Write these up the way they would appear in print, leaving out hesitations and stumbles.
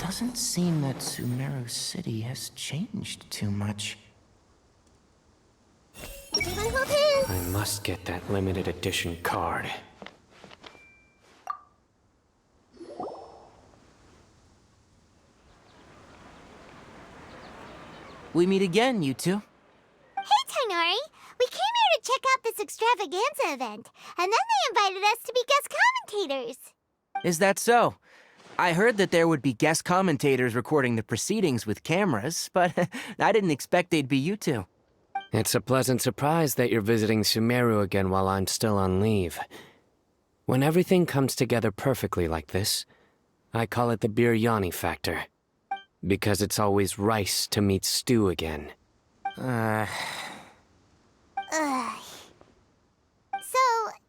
doesn't seem that Sumeru City has changed too much. Everyone hold hands! I must get that limited edition card. We meet again, you two. Hey, Tainari! We came here to check out this extravaganza event, and then they invited us to be guest commentators. Is that so? I heard that there would be guest commentators recording the proceedings with cameras, but I didn't expect they'd be you two. It's a pleasant surprise that you're visiting Sumeru again while I'm still on leave. When everything comes together perfectly like this, I call it the biryani factor. Because it's always rice to meet stew again. Ugh. So,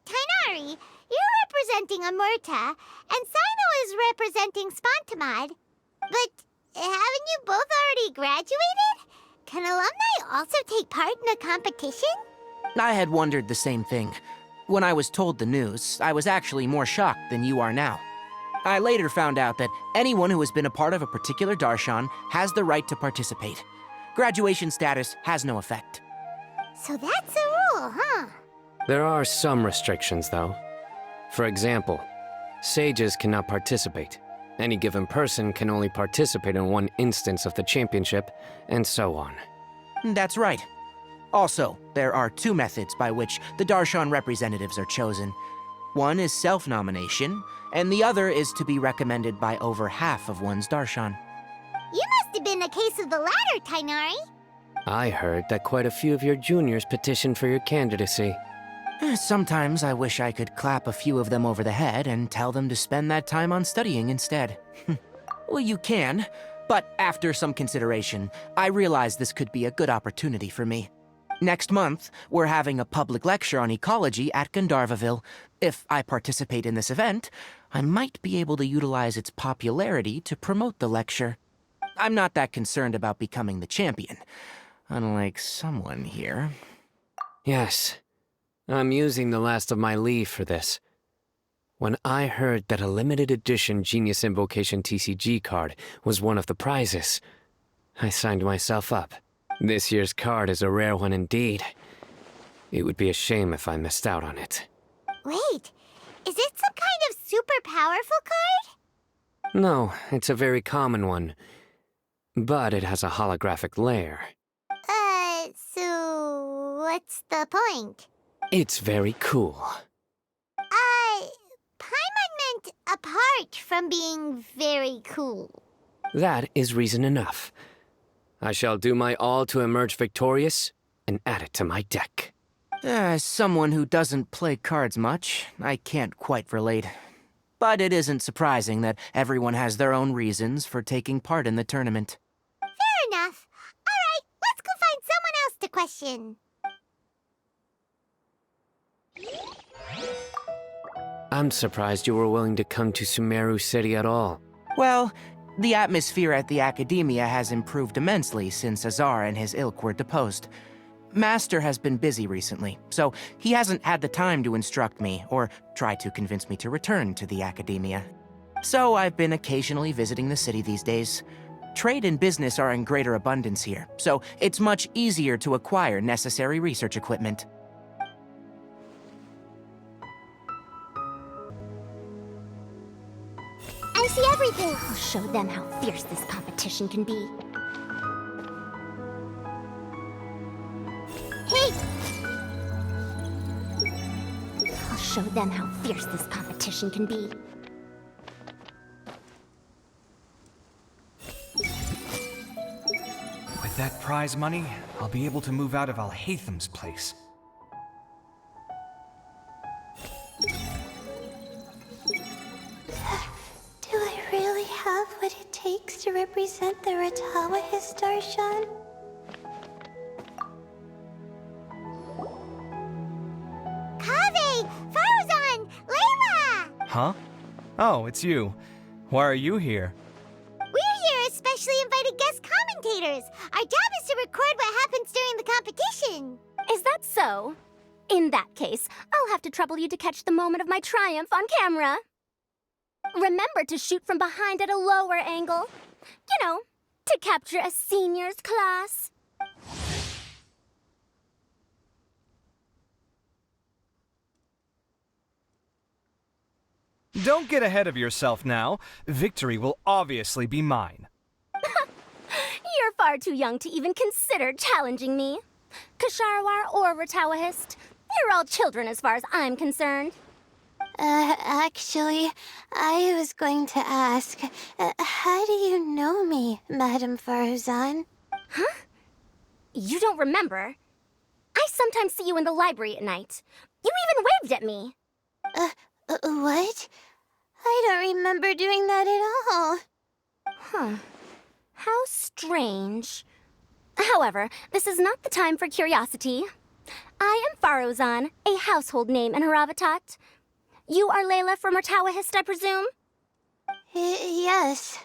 Tainari, you're representing Amurta, and Sino is representing Spontamod. But haven't you both already graduated? Can alumni also take part in a competition? I had wondered the same thing. When I was told the news, I was actually more shocked than you are now. I later found out that anyone who has been a part of a particular darshan has the right to participate. Graduation status has no effect. So that's the rule, huh? There are some restrictions, though. For example, sages cannot participate. Any given person can only participate in one instance of the championship, and so on. That's right. Also, there are two methods by which the darshan representatives are chosen. One is self-nomination, and the other is to be recommended by over half of one's darshan. You must have been a case of the latter, Tainari. I heard that quite a few of your juniors petitioned for your candidacy. Sometimes I wish I could clap a few of them over the head and tell them to spend that time on studying instead. Well, you can, but after some consideration, I realized this could be a good opportunity for me. Next month, we're having a public lecture on ecology at Gandharvaville. If I participate in this event, I might be able to utilize its popularity to promote the lecture. I'm not that concerned about becoming the champion, unlike someone here. Yes, I'm using the last of my leave for this. When I heard that a limited edition Genius Invocation TCG card was one of the prizes, I signed myself up. This year's card is a rare one indeed. It would be a shame if I missed out on it. Wait, is it some kind of super powerful card? No, it's a very common one. But it has a holographic layer. So what's the point? It's very cool. Paimon meant apart from being very cool. That is reason enough. I shall do my all to emerge victorious and add it to my deck. As someone who doesn't play cards much, I can't quite relate. But it isn't surprising that everyone has their own reasons for taking part in the tournament. Fair enough. All right, let's go find someone else to question. I'm surprised you were willing to come to Sumeru City at all. Well, the atmosphere at the Academia has improved immensely since Azar and his ilk were deposed. Master has been busy recently, so he hasn't had the time to instruct me or try to convince me to return to the Academia. So I've been occasionally visiting the city these days. Trade and business are in greater abundance here, so it's much easier to acquire necessary research equipment. I see everything. I'll show them how fierce this competition can be. Hey! I'll show them how fierce this competition can be. With that prize money, I'll be able to move out of Alhatham's place. Do I really have what it takes to represent the Ratawa Darshan? Kaveh! Farzan! Layla! Huh? Oh, it's you. Why are you here? We're here as specially invited guest commentators. Our job is to record what happens during the competition. Is that so? In that case, I'll have to trouble you to catch the moment of my triumph on camera. Remember to shoot from behind at a lower angle. You know, to capture a seniors class. Don't get ahead of yourself now. Victory will obviously be mine. You're far too young to even consider challenging me. Kasharawar or Ratawahist, you're all children as far as I'm concerned. Actually, I was going to ask, how do you know me, Madame Faruzan? Huh? You don't remember? I sometimes see you in the library at night. You even waved at me. What? I don't remember doing that at all. Huh. How strange. However, this is not the time for curiosity. I am Faruzan, a household name in Haravatat. You are Layla from Ratawahist, I presume? Yes.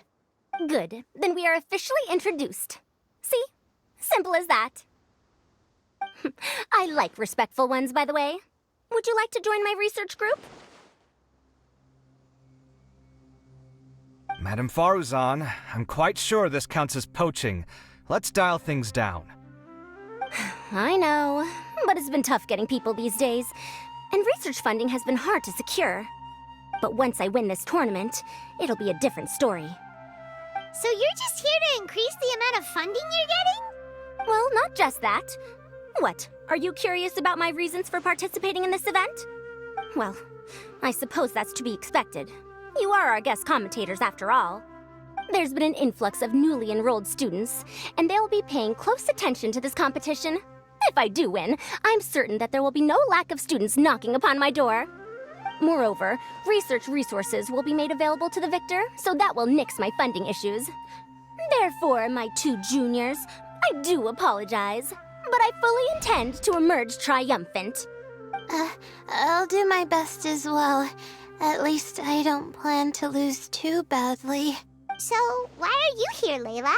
Good. Then we are officially introduced. See? Simple as that. I like respectful ones, by the way. Would you like to join my research group? Madame Faruzan, I'm quite sure this counts as poaching. Let's dial things down. I know, but it's been tough getting people these days, and research funding has been hard to secure. But once I win this tournament, it'll be a different story. So you're just here to increase the amount of funding you're getting? Well, not just that. What, are you curious about my reasons for participating in this event? Well, I suppose that's to be expected. You are our guest commentators after all. There's been an influx of newly enrolled students, and they'll be paying close attention to this competition. If I do win, I'm certain that there will be no lack of students knocking upon my door. Moreover, research resources will be made available to the victor, so that will nix my funding issues. Therefore, my two juniors, I do apologize, but I fully intend to emerge triumphant. I'll do my best as well. At least I don't plan to lose too badly. So, why are you here, Layla?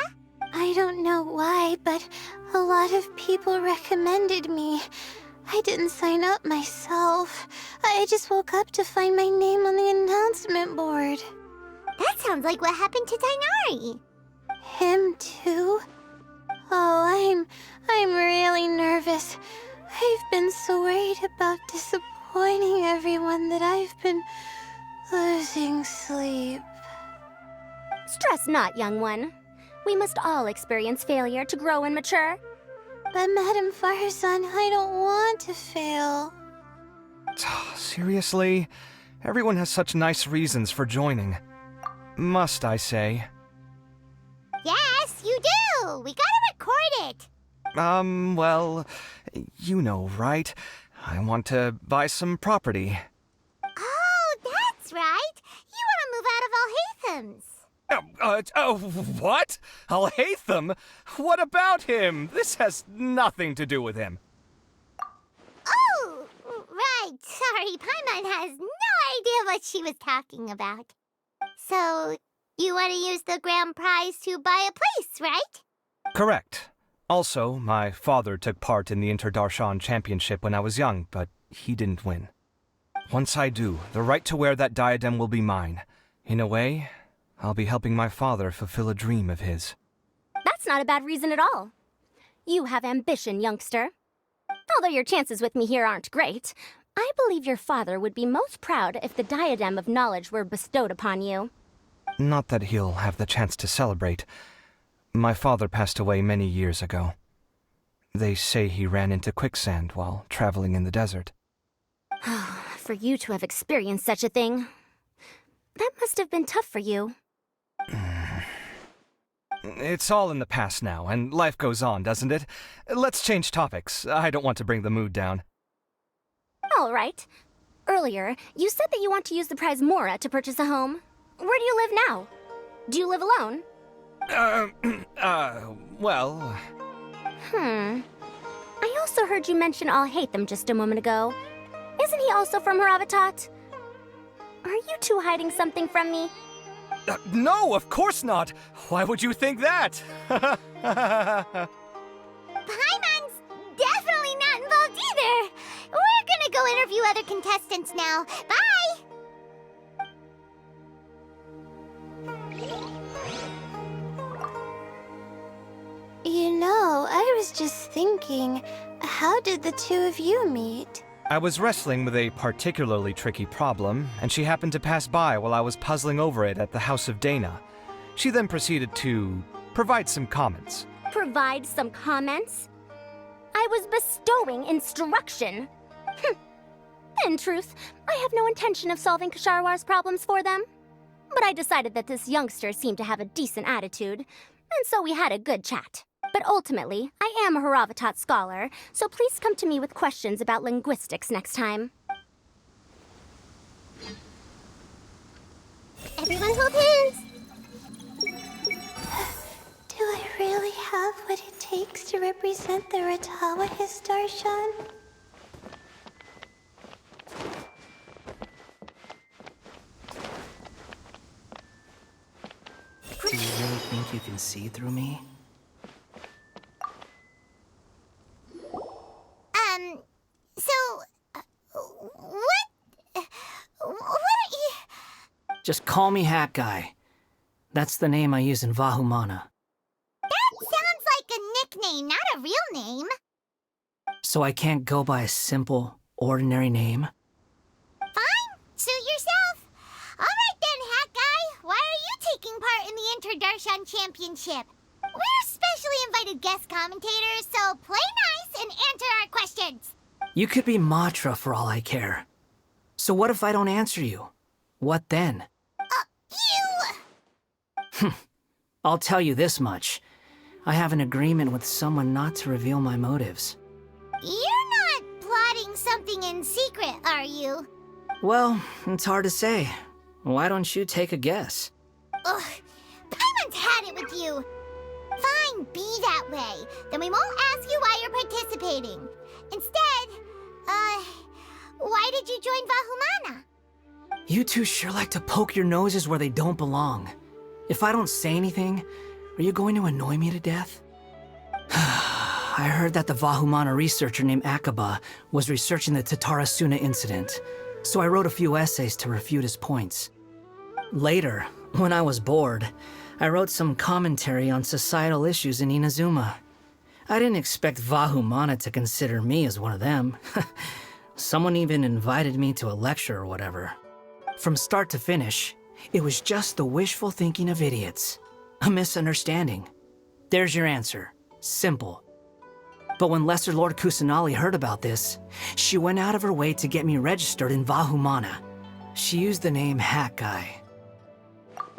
I don't know why, but a lot of people recommended me. I didn't sign up myself. I just woke up to find my name on the announcement board. That sounds like what happened to Tainari. Him too? Oh, I'm really nervous. I've been so worried about disappointing everyone that I've been losing sleep. Stress not, young one. We must all experience failure to grow and mature. But Madame Faruzan, I don't want to fail. Seriously? Everyone has such nice reasons for joining. Must I say? Yes, you do! We gotta record it! Well, you know, right? I want to buy some property. Oh, that's right! You want to move out of Alhatham's. What? Alhaitham? What about him? This has nothing to do with him. Oh, right. Sorry, Paimon has no idea what she was talking about. So, you want to use the grand prize to buy a place, right? Correct. Also, my father took part in the Interdarshan Championship when I was young, but he didn't win. Once I do, the right to wear that diadem will be mine. In a way, I'll be helping my father fulfill a dream of his. That's not a bad reason at all. You have ambition, youngster. Although your chances with me here aren't great, I believe your father would be most proud if the diadem of knowledge were bestowed upon you. Not that he'll have the chance to celebrate. My father passed away many years ago. They say he ran into quicksand while traveling in the desert. For you to have experienced such a thing, that must have been tough for you. It's all in the past now, and life goes on, doesn't it? Let's change topics. I don't want to bring the mood down. All right. Earlier, you said that you want to use the prize Mora to purchase a home. Where do you live now? Do you live alone? Well... I also heard you mention Alhaitham just a moment ago. Isn't he also from Haravatat? Are you two hiding something from me? No, of course not! Why would you think that? Paimon's definitely not involved either! We're gonna go interview other contestants now. Bye! was just thinking, how did the two of you meet? I was wrestling with a particularly tricky problem, and she happened to pass by while I was puzzling over it at the House of Dana. She then proceeded to provide some comments. Provide some comments? I was bestowing instruction. In truth, I have no intention of solving Ksharowar's problems for them. But I decided that this youngster seemed to have a decent attitude, and so we had a good chat. But ultimately, I am a Haravatat scholar, so please come to me with questions about linguistics next time. Everyone hold hands. Do I really have what it takes to represent the Ratawa Darshan? Do you really think you can see through me? What are you... Just call me Hat Guy. That's the name I use in Vahumana. That sounds like a nickname, not a real name. So I can't go by a simple, ordinary name? Fine, suit yourself. All right then, Hat Guy. Why are you taking part in the Inter-Darshan Championship? We're specially invited guest commentators, so play nice and answer our questions. You could be Matra for all I care. So what if I don't answer you? What then? You... I'll tell you this much. I have an agreement with someone not to reveal my motives. You're not plotting something in secret, are you? Well, it's hard to say. Why don't you take a guess? Ugh, Paimon's had it with you. Fine, be that way. Then we won't ask you why you're participating. Instead, why did you join Vahumana? You two sure like to poke your noses where they don't belong. If I don't say anything, are you going to annoy me to death? I heard that the Vahumana researcher named Akaba was researching the Tatarasuna incident, so I wrote a few essays to refute his points. Later, when I was bored, I wrote some commentary on societal issues in Inazuma. I didn't expect Vahumana to consider me as one of them. Someone even invited me to a lecture or whatever. From start to finish, it was just the wishful thinking of idiots. A misunderstanding. There's your answer. Simple. But when Lesser Lord Kusanali heard about this, she went out of her way to get me registered in Vahumana. She used the name Hat Guy.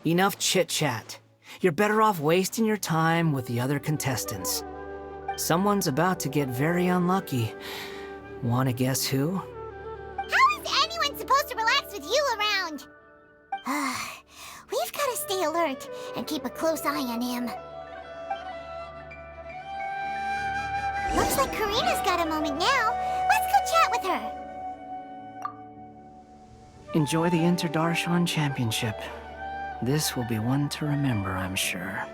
Enough chit-chat. You're better off wasting your time with the other contestants. Someone's about to get very unlucky. Wanna guess who? How is anyone supposed to relax with you around? We've got to stay alert and keep a close eye on him. Looks like Karina's got a moment now. Let's go chat with her. Enjoy the Inter-Darshan Championship. This will be one to remember, I'm sure.